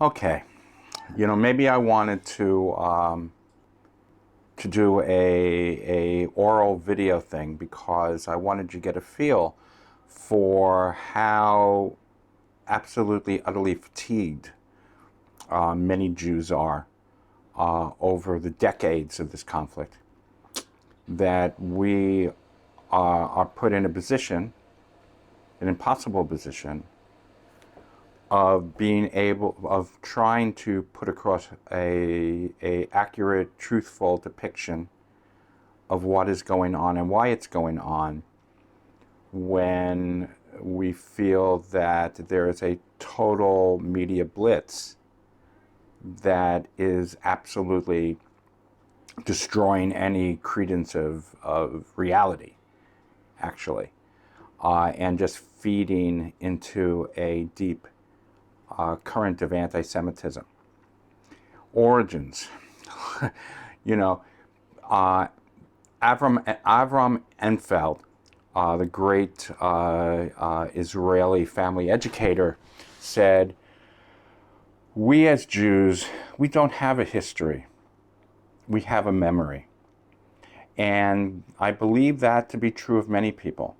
Okay, maybe I wanted to do a oral video thing because I wanted to get a feel for how absolutely utterly fatigued many Jews are over the decades of this conflict. That we are put in a position, an impossible position, of trying to put across a accurate, truthful depiction of what is going on and why it's going on, when we feel that there is a total media blitz that is absolutely destroying any credence of reality, actually, and just feeding into a deep current of anti-Semitism. Origins, you know, Avram Enfeld, the great Israeli family educator, said, "We as Jews, we don't have a history. We have a memory." And I believe that to be true of many people,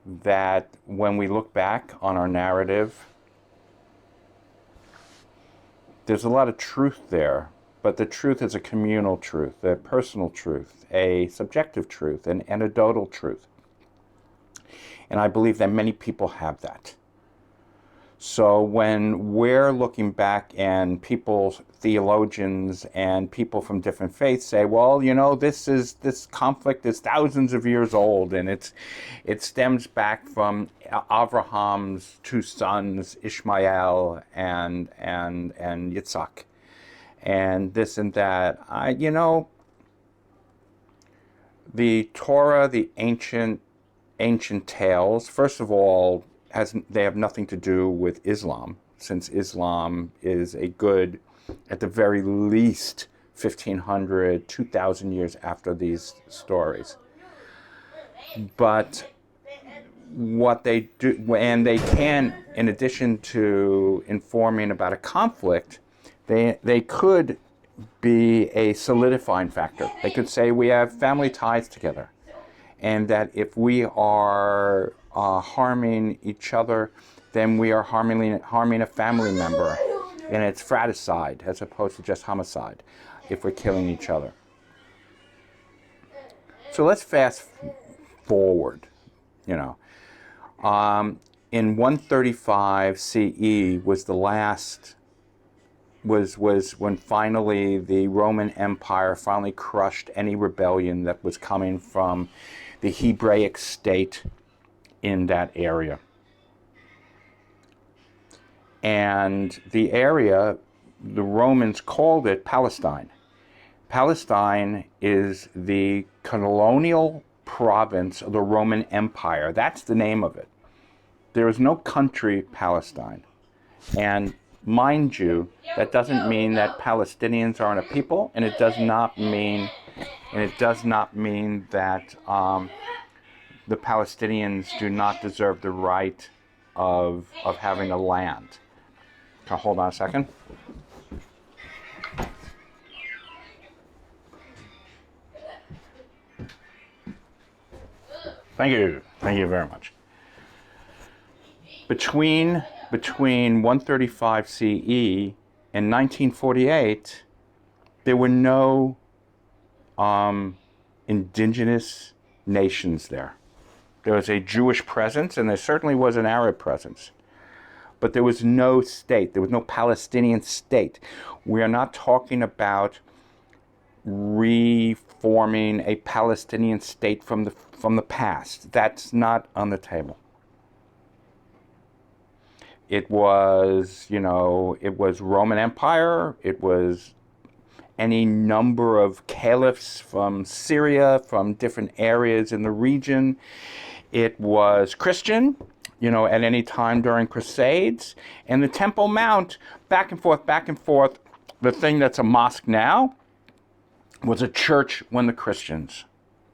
that when we look back on our narrative, there's a lot of truth there, but the truth is a communal truth, a personal truth, a subjective truth, an anecdotal truth. And I believe that many people have that. So when we're looking back and people, theologians and people from different faiths say, well, this conflict is thousands of years old, and it stems back from Abraham's two sons, Ishmael and Yitzhak, and this and that. The Torah, the ancient tales, first of all, they have nothing to do with Islam, since Islam is a good, at the very least, 1,500, 2,000 years after these stories. But what they do, and they can, in addition to informing about a conflict, they could be a solidifying factor. They could say we have family ties together, and that if we are harming each other, then we are harming a family member, and it's fratricide as opposed to just homicide if we're killing each other. So let's fast forward. In 135 CE was the last, was when finally the Roman Empire finally crushed any rebellion that was coming from the Hebraic state in that area. And the area, the Romans called it Palestine. Palestine is the colonial province of the Roman Empire. That's the name of it. There is no country Palestine. And mind you, that doesn't mean that Palestinians aren't a people, and it does not mean that the Palestinians do not deserve the right of having a land. Hold on a second. Thank you very much. Between 135 CE and 1948, there were no indigenous nations there. There was a Jewish presence, and there certainly was an Arab presence. But there was no state. There was no Palestinian state. We are not talking about reforming a Palestinian state from the past. That's not on the table. It was, it was Roman Empire. It was any number of caliphs from Syria, from different areas in the region. It was Christian, at any time during Crusades. And the Temple Mount, back and forth. The thing that's a mosque now was a church when the Christians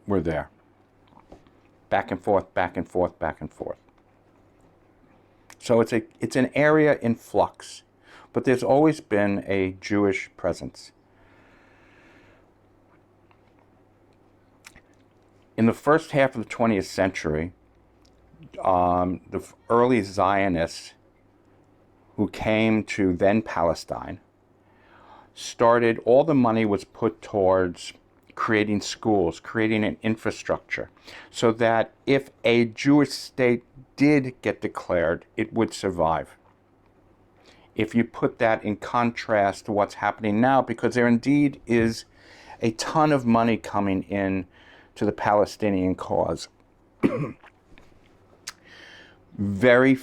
were there. Back and forth. So it's an area in flux. but there's always been a Jewish presence. In the first half of the 20th century, the early Zionists who came to then Palestine started, all the money was put towards creating schools, creating an infrastructure, so that if a Jewish state did get declared, it would survive. If you put that in contrast to what's happening now, because there indeed is a ton of money coming in to the Palestinian cause. Very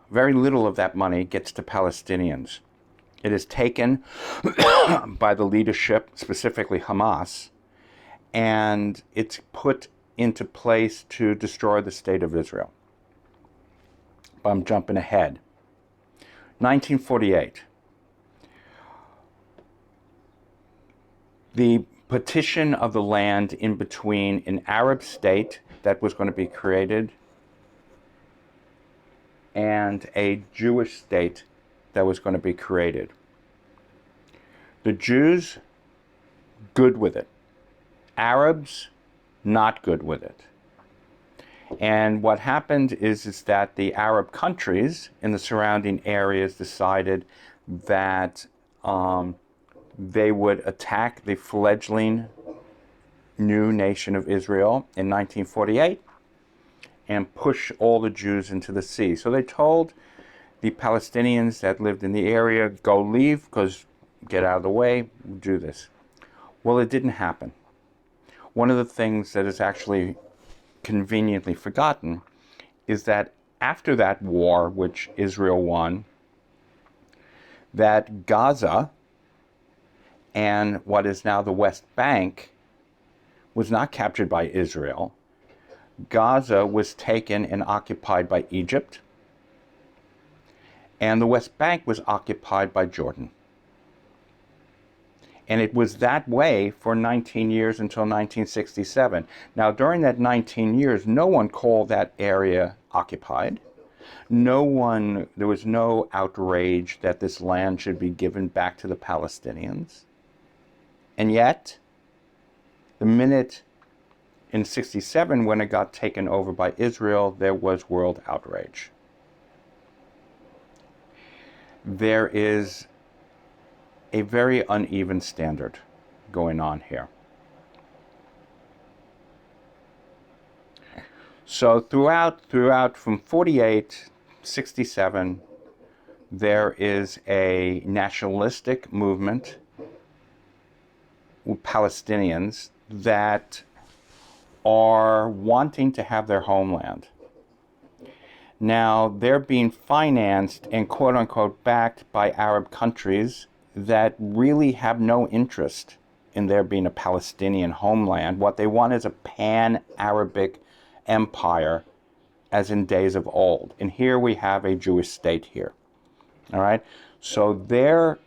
little of that money gets to Palestinians. It is taken by the leadership, specifically Hamas, and it's put into place to destroy the state of Israel. But I'm jumping ahead. 1948. The partition of the land in between an Arab state that was going to be created and a Jewish state that was going to be created. The Jews, good with it. Arabs, not good with it. And what happened is that the Arab countries in the surrounding areas decided that they would attack the fledgling new nation of Israel in 1948 and push all the Jews into the sea. So they told the Palestinians that lived in the area, go leave, because get out of the way, do this. Well, it didn't happen. One of the things that is actually conveniently forgotten is that after that war, which Israel won, that Gaza and what is now the West Bank was not captured by Israel. Gaza was taken and occupied by Egypt, and the West Bank was occupied by Jordan. And it was that way for 19 years until 1967. Now, during that 19 years, no one called that area occupied. There was no outrage that this land should be given back to the Palestinians. And yet, the minute in 67, when it got taken over by Israel, there was world outrage. There is a very uneven standard going on here. So throughout from 48, 67, there is a nationalistic movement with Palestinians that are wanting to have their homeland. Now, they're being financed and quote-unquote backed by Arab countries that really have no interest in there being a Palestinian homeland. What they want is a pan-Arabic empire, as in days of old. And here we have a Jewish state here. All right? So their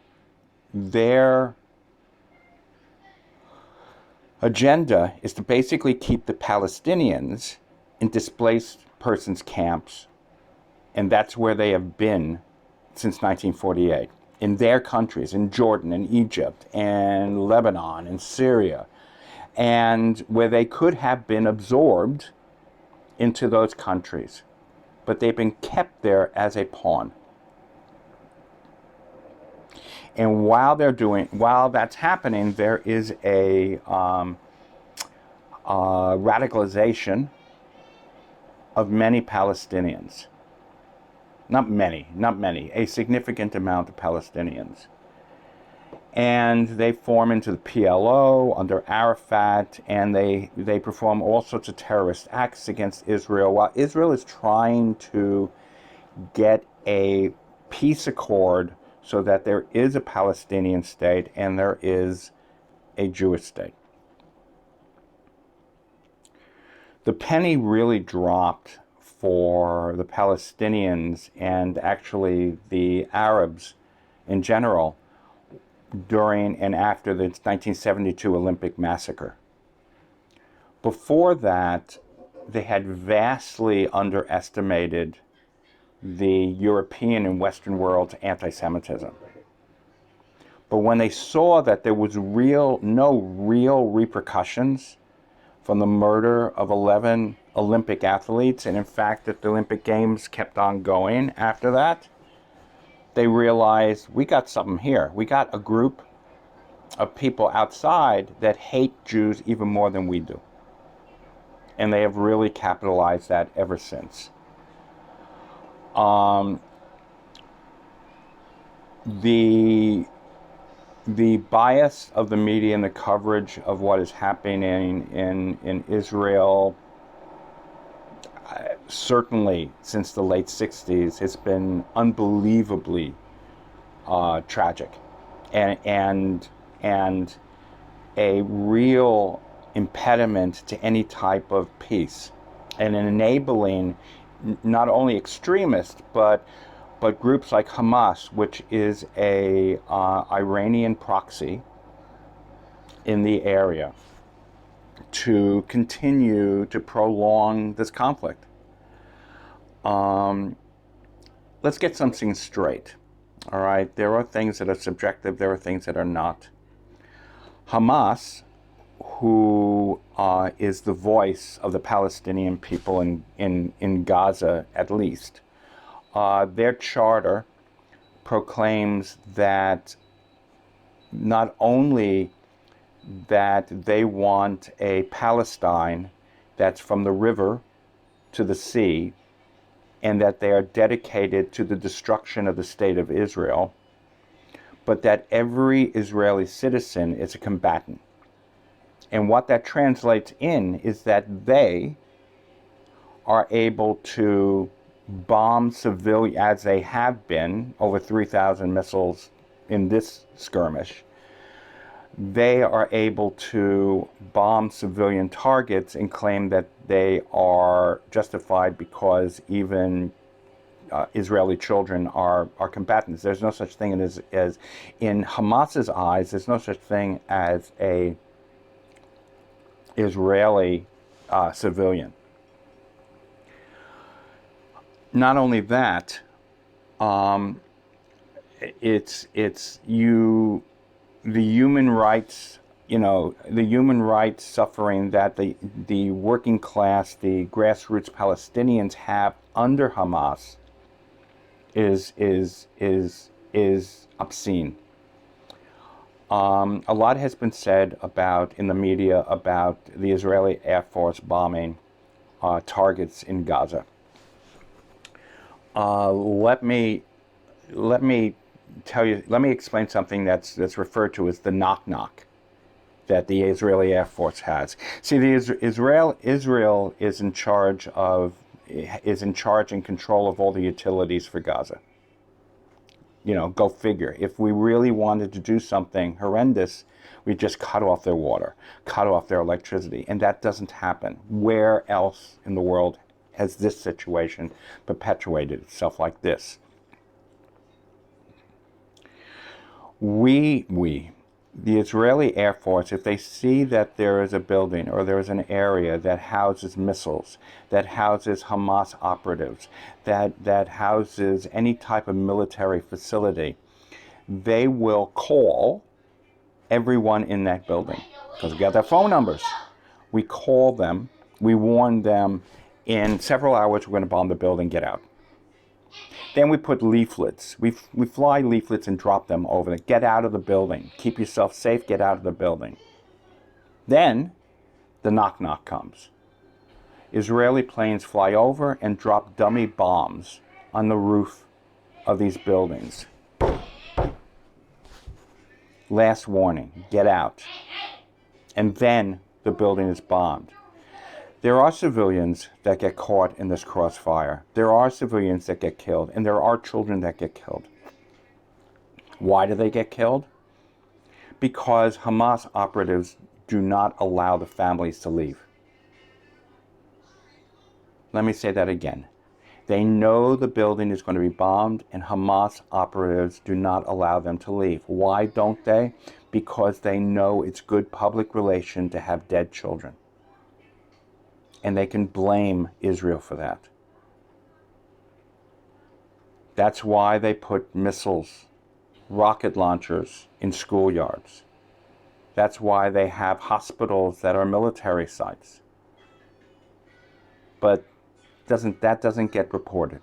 agenda is to basically keep the Palestinians in displaced persons camps, and that's where they have been since 1948, in their countries, in Jordan and Egypt and Lebanon and Syria, and where they could have been absorbed into those countries, but they've been kept there as a pawn. And while that's happening, there is a radicalization of many Palestinians. Not many, a significant amount of Palestinians. And they form into the PLO under Arafat, and they perform all sorts of terrorist acts against Israel, while Israel is trying to get a peace accord so that there is a Palestinian state and there is a Jewish state. The penny really dropped for the Palestinians and actually the Arabs in general during and after the 1972 Olympic massacre. Before that, they had vastly underestimated the European and Western world's anti-Semitism. But when they saw that there was no real repercussions from the murder of 11 Olympic athletes, and in fact that the Olympic Games kept on going after that, they realized we got something here. We got a group of people outside that hate Jews even more than we do. And they have really capitalized that ever since. The bias of the media and the coverage of what is happening in Israel, certainly since the late 60s, has been unbelievably tragic and a real impediment to any type of peace, and an enabling not only extremists but groups like Hamas, which is a Iranian proxy in the area, to continue to prolong this conflict. Let's get something straight. All right, there are things that are subjective, there are things that are not. Hamas, who is the voice of the Palestinian people in Gaza at least, their charter proclaims that not only that they want a Palestine that's from the river to the sea, and that they are dedicated to the destruction of the state of Israel, but that every Israeli citizen is a combatant. And what that translates in is that they are able to bomb civilians, as they have been, over 3,000 missiles in this skirmish. They are able to bomb civilian targets and claim that they are justified because even Israeli children are combatants. There's no such thing as in Hamas's eyes, there's no such thing as a Israeli civilian. Not only that, it's the human rights, the human rights suffering that the working class, the grassroots Palestinians have under Hamas is obscene. A lot has been said in the media about the Israeli Air Force bombing targets in Gaza. Let me explain something that's referred to as the knock-knock that the Israeli Air Force has. See, Israel is in charge and control of all the utilities for Gaza. Go figure. If we really wanted to do something horrendous, we just cut off their water, cut off their electricity, and that doesn't happen. Where else in the world has this situation perpetuated itself like this? The Israeli Air Force, if they see that there is a building or there is an area that houses missiles, that houses Hamas operatives, that houses any type of military facility, they will call everyone in that building, because we got their phone numbers. We call them, we warn them, in several hours we're going to bomb the building, get out. Then we put leaflets. We fly leaflets and drop them over there. Get out of the building. Keep yourself safe. Get out of the building. Then the knock-knock comes. Israeli planes fly over and drop dummy bombs on the roof of these buildings. Last warning. Get out. And then the building is bombed. There are civilians that get caught in this crossfire. There are civilians that get killed, and there are children that get killed. Why do they get killed? Because Hamas operatives do not allow the families to leave. Let me say that again. They know the building is going to be bombed, and Hamas operatives do not allow them to leave. Why don't they? Because they know it's good public relation to have dead children. And they can blame Israel for that. That's why they put missiles, rocket launchers in schoolyards. That's why they have hospitals that are military sites. But that doesn't get reported.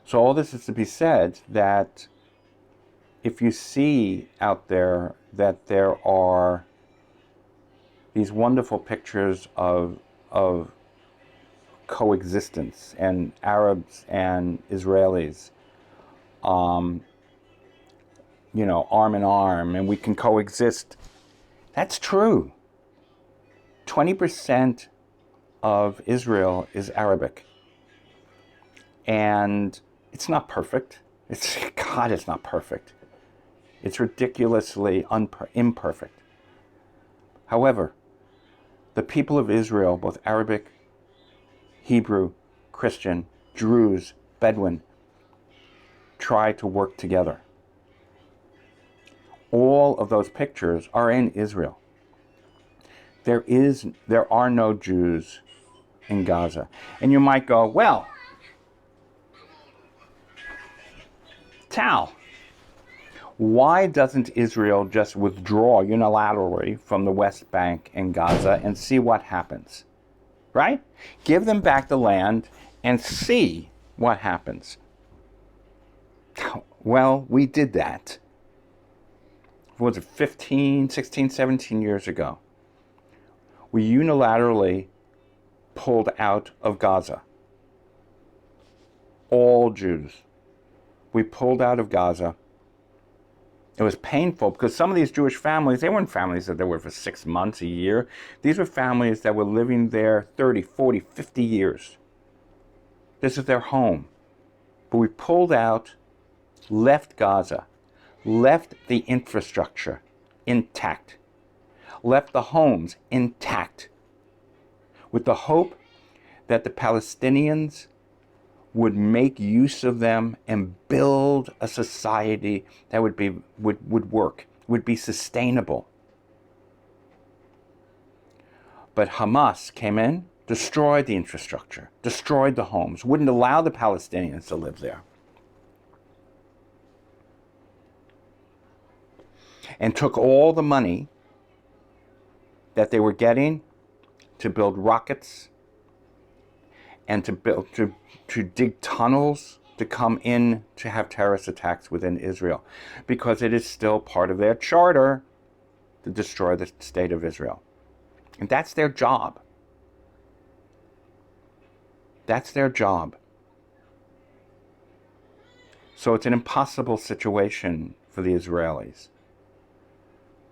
So all this is to be said that if you see out there that there are these wonderful pictures of coexistence and Arabs and Israelis, arm in arm, and we can coexist. That's true. 20% of Israel is Arabic. And it's not perfect. It's not perfect. It's ridiculously imperfect. However, the people of Israel, both Arabic, Hebrew, Christian, Druze, Bedouin, try to work together. All of those pictures are in Israel. There are no Jews in Gaza. And you might go, well, Tal, why doesn't Israel just withdraw unilaterally from the West Bank and Gaza and see what happens? Right? Give them back the land and see what happens. Well, we did that. What was it, 15, 16, 17 years ago? We unilaterally pulled out of Gaza. All Jews. We pulled out of Gaza. It was painful because some of these Jewish families, they weren't families that they were for 6 months, a year. These were families that were living there 30, 40, 50 years. This is their home. But we pulled out, left Gaza, left the infrastructure intact, left the homes intact, with the hope that the Palestinians would make use of them and build a society that would work, would be sustainable. But Hamas came in, destroyed the infrastructure, destroyed the homes, wouldn't allow the Palestinians to live there. And took all the money that they were getting to build rockets and to dig tunnels to come in to have terrorist attacks within Israel, because it is still part of their charter to destroy the state of Israel. And that's their job. That's their job. So it's an impossible situation for the Israelis.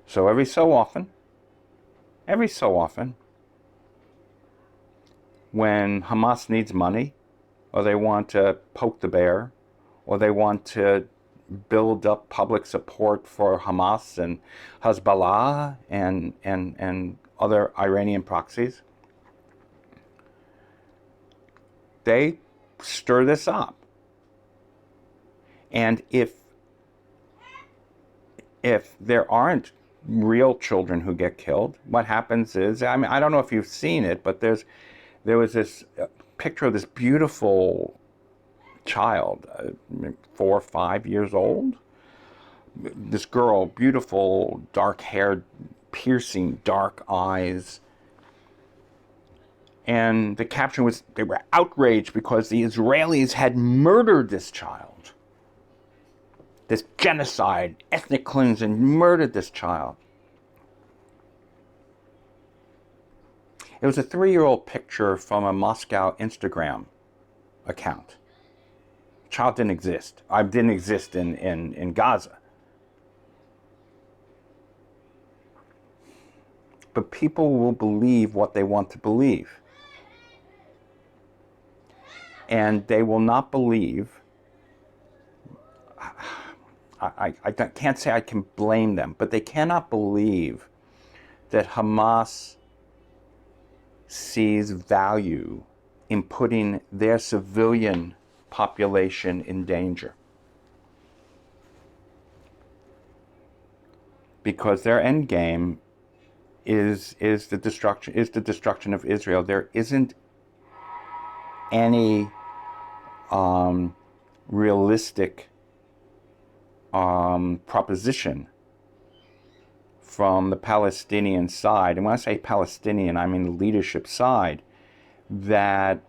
So every so often, when Hamas needs money, or they want to poke the bear, or they want to build up public support for Hamas and Hezbollah and other Iranian proxies, they stir this up. And if there aren't real children who get killed, what happens is, I don't know if you've seen it, but there was this picture of this beautiful child, 4 or 5 years old. This girl, beautiful, dark-haired, piercing, dark eyes. And the caption was, they were outraged because the Israelis had murdered this child. This genocide, ethnic cleansing, murdered this child. It was a 3-year-old picture from a Moscow Instagram account. The child didn't exist. I didn't exist in Gaza. But people will believe what they want to believe. And they will not believe, I can't say I can blame them, but they cannot believe that Hamas sees value in putting their civilian population in danger. Because their end game is the destruction of Israel. There isn't any realistic proposition from the Palestinian side, and when I say Palestinian, I mean the leadership side, that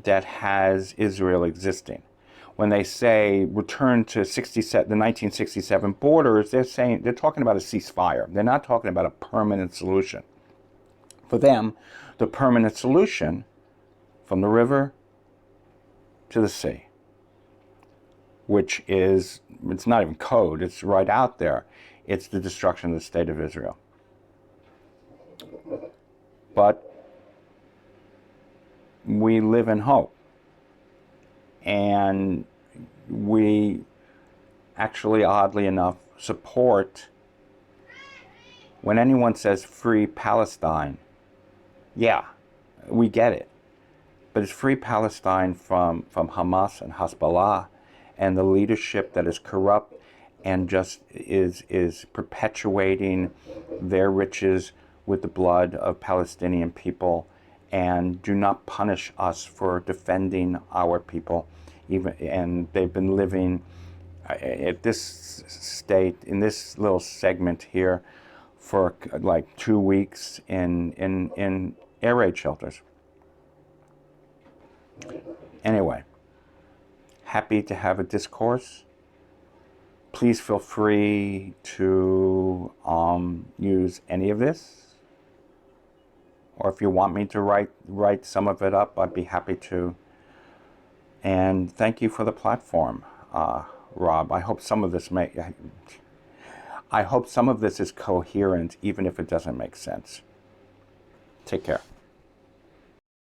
has Israel existing. When they say return to the 1967 borders, they're talking about a ceasefire. They're not talking about a permanent solution. For them, the permanent solution, from the river to the sea, which is, it's not even code, it's right out there. It's the destruction of the state of Israel. But we live in hope. And we actually, oddly enough, support, when anyone says free Palestine, yeah, we get it. But it's free Palestine from Hamas and Hezbollah and the leadership that is corrupt and just is perpetuating their riches with the blood of Palestinian people, and do not punish us for defending our people. And they've been living at this state, in this little segment here, for like 2 weeks in air raid shelters. Anyway, happy to have a discourse. Please feel free to use any of this. Or if you want me to write some of it up, I'd be happy to. And thank you for the platform, Rob. I hope some of this is coherent, even if it doesn't make sense. Take care.